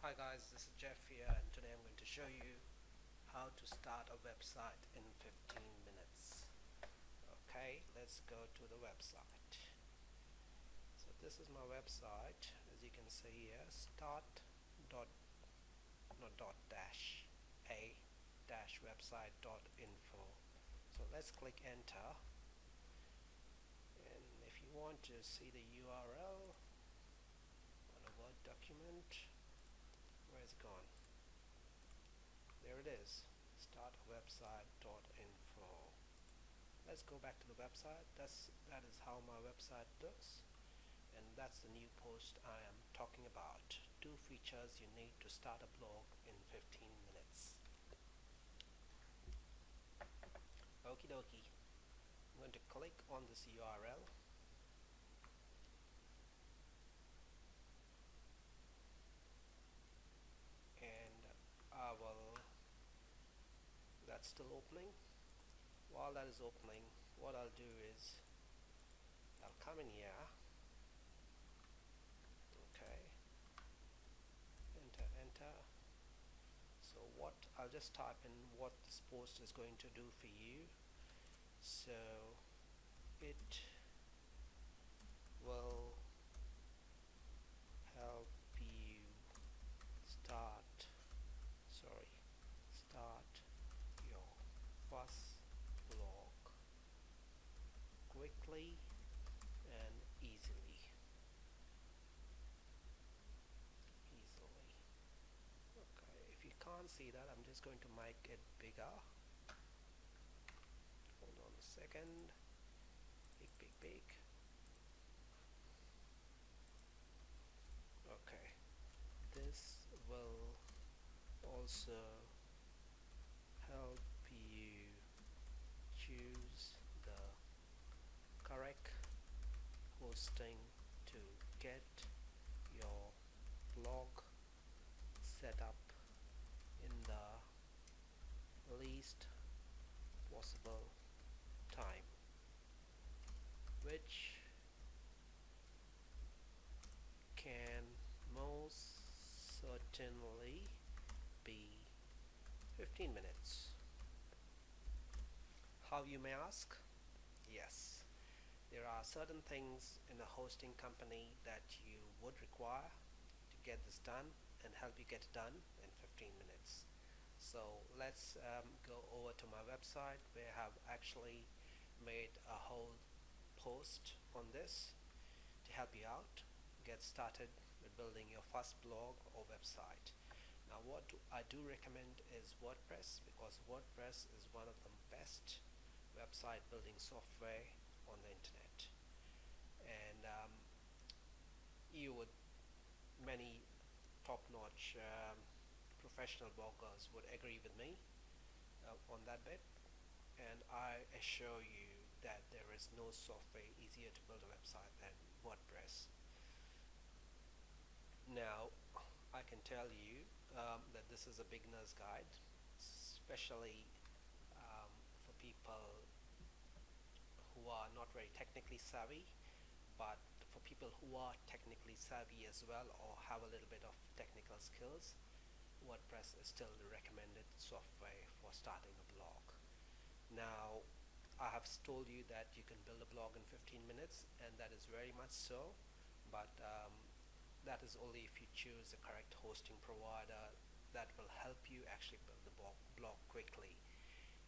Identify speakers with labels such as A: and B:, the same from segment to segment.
A: Hi guys, this is Jeff here, and today I'm going to show you how to start a website in 15 minutes. Okay, let's go to the website. So this is my website, as you can see here, start dot not dot dash a dash website dot info. So let's click enter, and if you want to see the URL on a Word document, where's it gone? There it is, startwebsite.info. Let's go back to the website. That is how my website looks, and that's the new post I am talking about. 2 features you need to start a blog in 15 minutes. Okie dokie. I'm going to click on this URL, and I will. That's still opening. While that is opening, what I'll do is I'll come in here. Okay, enter. So what I'll just type in what this post is going to do for you. So it will help you start your first blog quickly and easily. Okay, if you can't see that, I'm just going to make it bigger. Hold on a second. Big. Okay, this will also help you choose the correct hosting to get your blog set up in the least possible time, which can most certainly be 15 minutes. How, you may ask? Yes, there are certain things in a hosting company that you would require to get this done and help you get it done in 15 minutes. So let's go over to my website, where I have actually made a whole post on this to help you out get started with building your first blog or website. Now what I do recommend is WordPress, because WordPress is one of the best website building software on the internet, and you would many top-notch professional bloggers would agree with me on that bit, and I assure you that there is no software easier to build a website than WordPress. Now I can tell you that this is a beginner's guide, especially for people who are not very technically savvy, but for people who are technically savvy as well, or have a little bit of technical skills, WordPress is still the recommended software for starting a blog. Now I have told you that you can build a blog in 15 minutes, and that is very much so, but that is only if you choose the correct hosting provider that will help you actually build the blog quickly.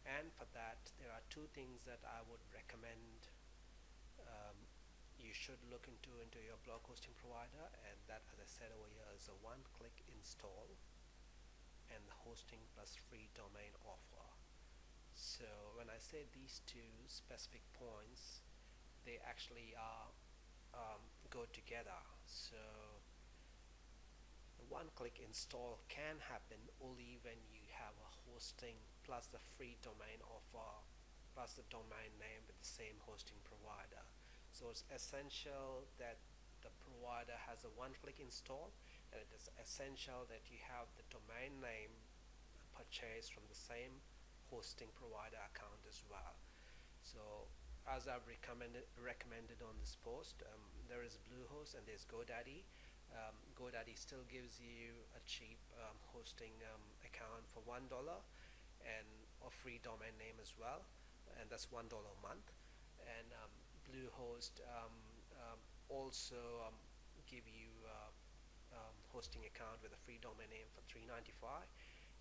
A: And for that, there are 2 things that I would recommend you should look into your blog hosting provider, and that, as I said over here, is a one-click install and the hosting plus free domain offer. So when I say these 2 specific points, they actually are go together. So the one-click install can happen only when you have a hosting plus the free domain offer plus the domain name with the same hosting provider. So it's essential that the provider has a one-click install, and it is essential that you have the domain name purchased from the same hosting provider account as well. So as I've recommended on this post, there is Bluehost and there's GoDaddy. GoDaddy GoDaddy still gives you a cheap hosting account for $1 and a free domain name as well, and that's $1 a month. And Bluehost also give you hosting account with a free domain name for $3.95,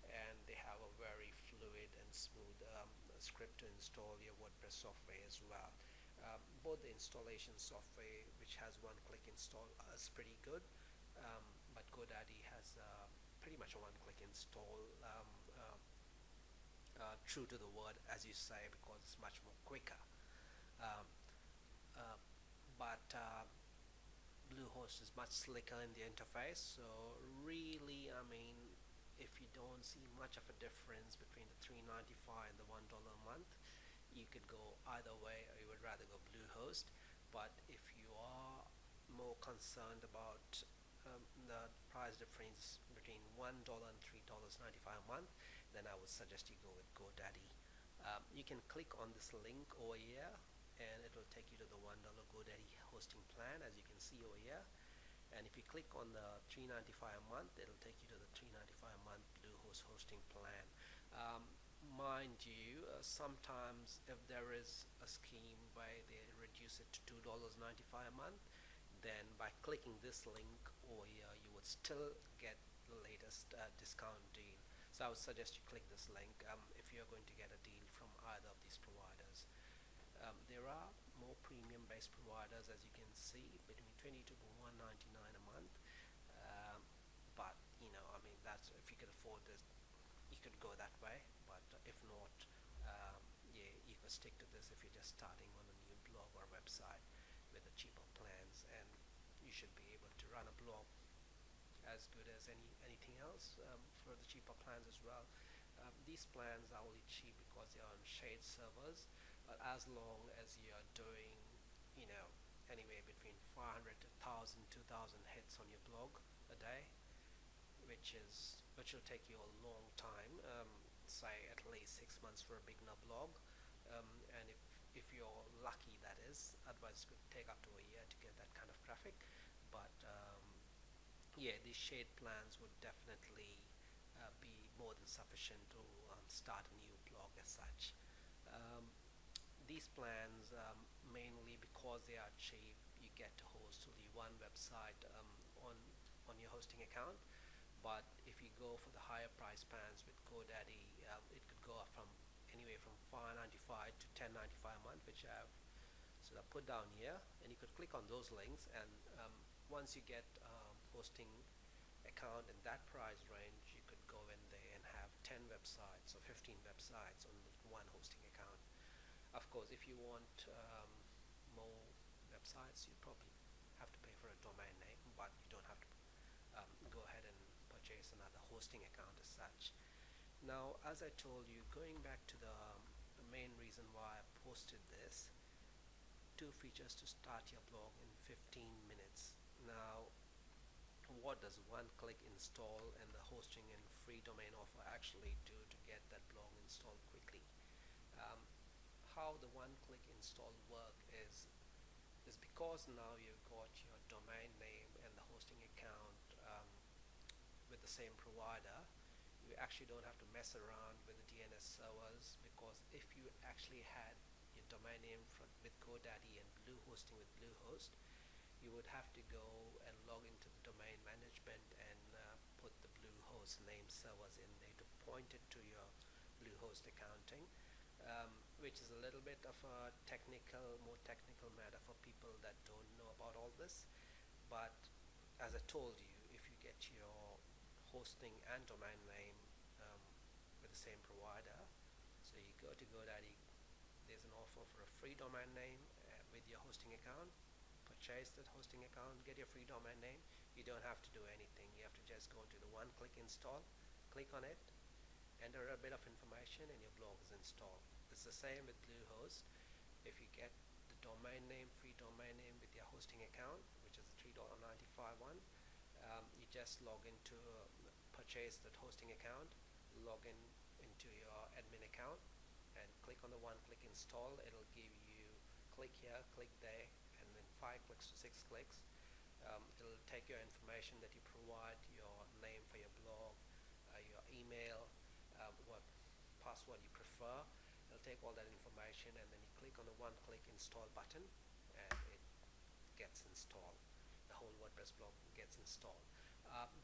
A: and they have a very fluid and smooth script to install your WordPress software as well. Both the installation software, which has one-click install, is pretty good, but GoDaddy has pretty much a one-click install, true to the word, as you say, because it's much more quicker. Um, uh, but Bluehost is much slicker in the interface, so really, I mean, if you don't see much of a difference between the $3.95 and the $1 a month, you could go either way, or you would rather go Bluehost. But if you are more concerned about the price difference between $1 and $3.95 a month, then I would suggest you go with GoDaddy. You can click on this link over here, and it will take you to the $1 GoDaddy hosting plan, as you can see over here. And if you click on the $3.95 a month, it'll take you to the $3.95 a month Bluehost hosting plan. Mind you, sometimes if there is a scheme where they reduce it to $2.95 a month, then by clicking this link over here, you would still get the latest discount deal. So I would suggest you click this link if you're going to get a deal from either of these providers. There are more premium based providers, as you can see, between 22 to 199 a month, but you know, I mean, that's if you could afford this, you could go that way. But if not, yeah, you could stick to this if you're just starting on a new blog or website with the cheaper plans, and you should be able to run a blog as good as anything else for the cheaper plans as well. These plans are only cheap because they are on shared servers, but as long as you are doing, you know, anywhere between 500 to 1,000, 2,000 hits on your blog a day, which will take you a long time, say at least 6 months for a beginner blog, and if you're lucky, that is. Otherwise, it could take up to a year to get that kind of traffic. But yeah, these shared plans would definitely be more than sufficient to start a new blog as such. Um, these plans, mainly because they are cheap, you get to host only one website on your hosting account. But if you go for the higher price plans with GoDaddy, it could go up from anywhere from $5.95 to $10.95 a month, which I have sort of put down here, and you could click on those links, and once you get hosting account in that price range, you could go in there and have 10 websites or 15 websites on one hosting account. Of course, if you want more websites, you probably have to pay for a domain name, but you don't have to go ahead and purchase another hosting account as such. Now, as I told you, going back to the main reason why I posted this, two features to start your blog in 15 minutes. Now, what does one-click install and the hosting and free domain offer actually do to get that blog installed quickly? Um, how the one-click install work is because now you've got your domain name and the hosting account with the same provider, you actually don't have to mess around with the DNS servers, because if you actually had your domain name with GoDaddy and Bluehosting with Bluehost, you would have to go and log into the domain management and put the Bluehost name servers in there to point it to your Bluehost accounting, which is a little bit of a more technical matter for people that don't know about all this. But as I told you, if you get your hosting and domain name with the same provider, so you go to GoDaddy, there's an offer for a free domain name with your hosting account. Purchase that hosting account, get your free domain name. You don't have to do anything. You have to just go into the one-click install, click on it, enter a bit of information, and your blog is installed. It's the same with Bluehost. If you get the domain name, free domain name with your hosting account, which is the $3.95 one, you just log into purchase that hosting account, log in into your admin account, and click on the one-click install. It'll give you click here, click there, and then 5 clicks to 6 clicks. It'll take your information that you provide email, what password you prefer. It'll take all that information, and then you click on the one-click install button, and it gets installed. The whole WordPress blog gets installed.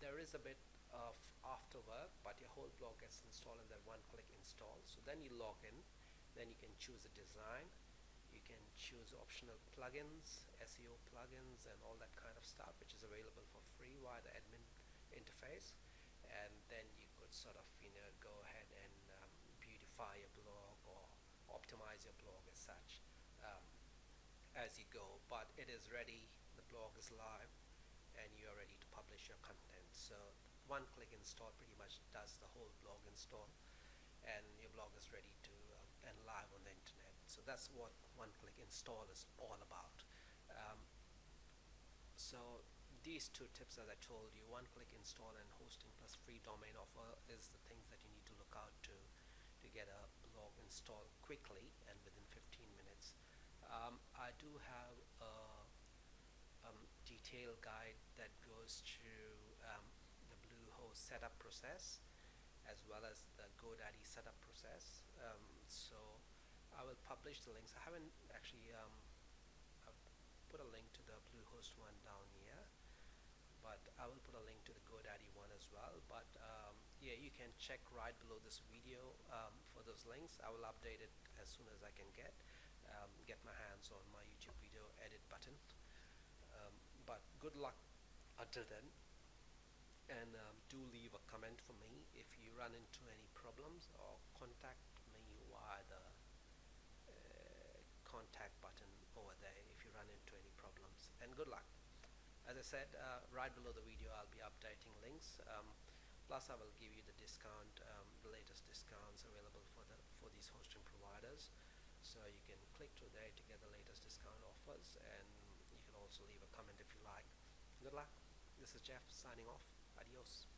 A: There is a bit of afterwork, but your whole blog gets installed in that one-click install. So then you log in, then you can choose a design, you can choose optional plugins, SEO plugins, and all that kind of stuff, which is available for free via the admin interface. And then you could sort of go ahead and beautify your blog or optimize your blog as such, um, as you go. But it is ready, the blog is live, and you are ready to publish your content. So one click install pretty much does the whole blog install, and your blog is ready to and live on the internet. So that's what one click install is all about. um, so these two tips, as I told you, one click install and hosting plus free domain offer, is the things that you need to look out to get a blog installed quickly and within 15 minutes. I do have a detailed guide that goes through the Bluehost setup process, as well as the GoDaddy setup process. So I will publish the links. I haven't actually I've put a link to the Bluehost one down here, but I will put a link to the GoDaddy one as well. But yeah, you can check right below this video for those links. I will update it as soon as I can get my hands on my YouTube video edit button. But good luck until then, and do leave a comment for me if you run into any problems, or contact me via the contact button over there if you run into any problems. And good luck. As I said, right below the video I'll be updating links, plus I will give you the discount, the latest discounts available for these hosting providers. So you can click through there to get the latest discount offers, and you can also leave a comment if you like. Good luck. This is Jeff signing off. Adios.